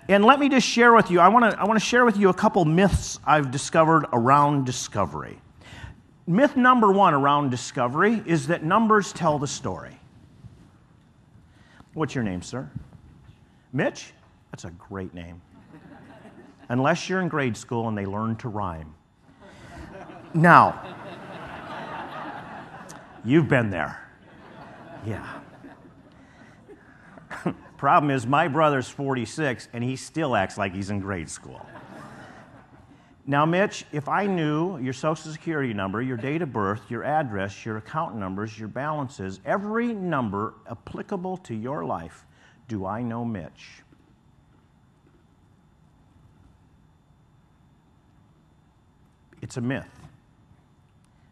And let me just share with you, I want to share with you a couple myths I've discovered around discovery. Myth number one around discovery is that numbers tell the story. What's your name, sir? Mitch? That's a great name. Unless you're in grade school and they learn to rhyme. Now, you've been there. Yeah. Problem is, my brother's 46, and he still acts like he's in grade school. Now, Mitch, if I knew your Social Security number, your date of birth, your address, your account numbers, your balances, every number applicable to your life, do I know Mitch? It's a myth.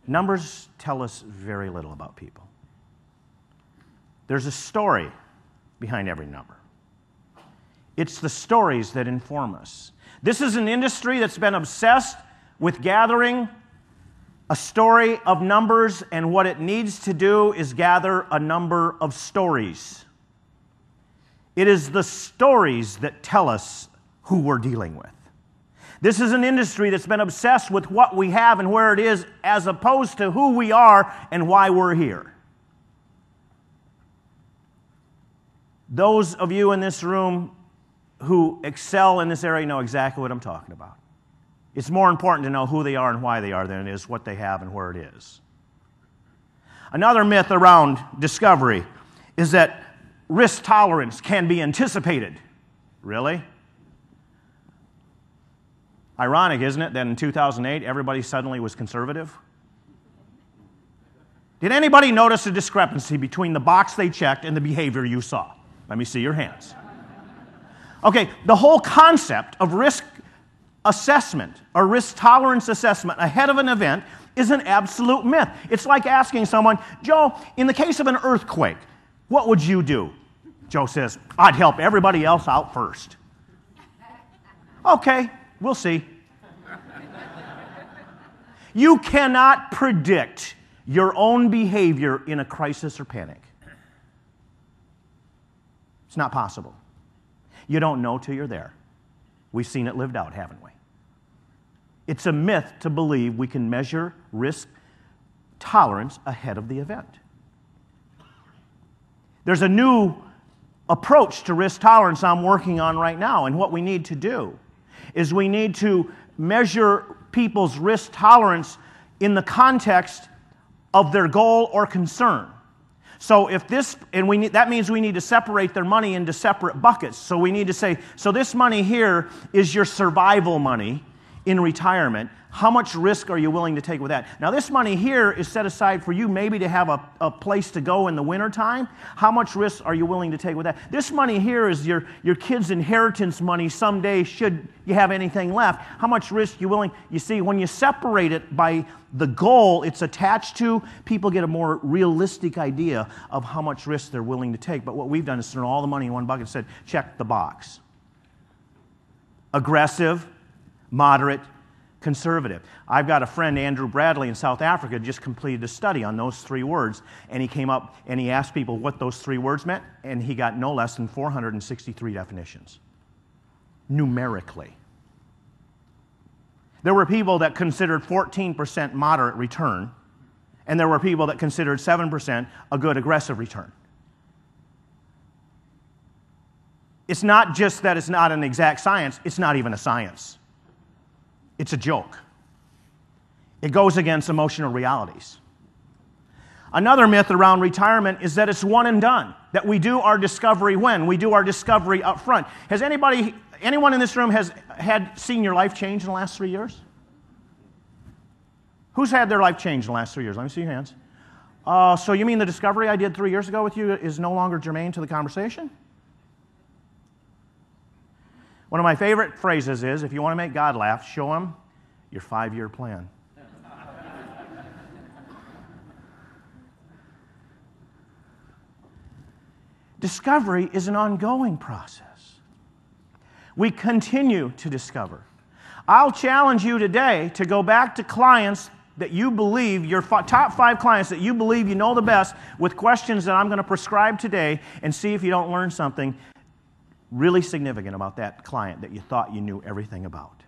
Numbers tell us very little about people. There's a story behind every number. It's the stories that inform us. This is an industry that's been obsessed with gathering a story of numbers, and what it needs to do is gather a number of stories. It is the stories that tell us who we're dealing with. This is an industry that's been obsessed with what we have and where it is, as opposed to who we are and why we're here. Those of you in this room who excel in this area know exactly what I'm talking about. It's more important to know who they are and why they are than it is what they have and where it is. Another myth around discovery is that risk tolerance can be anticipated. Really? Ironic, isn't it, that in 2008 everybody suddenly was conservative? Did anybody notice a discrepancy between the box they checked and the behavior you saw? Let me see your hands. Okay, the whole concept of risk assessment or risk tolerance assessment ahead of an event is an absolute myth. It's like asking someone, Joe, in the case of an earthquake, what would you do? Joe says, I'd help everybody else out first. Okay, we'll see. You cannot predict your own behavior in a crisis or panic. It's not possible. You don't know till you're there. We've seen it lived out, haven't we? It's a myth to believe we can measure risk tolerance ahead of the event. There's a new approach to risk tolerance I'm working on right now, and what we need to do is we need to measure people's risk tolerance in the context of their goal or concern. So if this, and that means we need to separate their money into separate buckets. So we need to say, so this money here is your survival money in retirement. How much risk are you willing to take with that? Now this money here is set aside for you maybe to have a place to go in the wintertime. How much risk are you willing to take with that? This money here is your kid's inheritance money someday should you have anything left. How much risk are you willing? You see, when you separate it by the goal it's attached to, people get a more realistic idea of how much risk they're willing to take. But what we've done is thrown all the money in one bucket and said, check the box. Aggressive, moderate, conservative. I've got a friend, Andrew Bradley, in South Africa, just completed a study on those three words, and he came up and he asked people what those three words meant, and he got no less than 463 definitions, numerically. There were people that considered 14% moderate return, and there were people that considered 7% a good aggressive return. It's not just that it's not an exact science, it's not even a science. It's a joke. It goes against emotional realities. Another myth around retirement is that it's one and done, that we do our discovery when? We do our discovery up front. Has anyone in this room has seen your life change in the last 3 years? Who's had their life change in the last 3 years? Let me see your hands. So you mean the discovery I did 3 years ago with you is no longer germane to the conversation? One of my favorite phrases is, if you want to make God laugh, show him your 5-year plan. Discovery is an ongoing process. We continue to discover. I'll challenge you today to go back to clients that you believe, your top 5 clients that you believe you know the best, with questions that I'm going to prescribe today, and see if you don't learn something really significant about that client that you thought you knew everything about?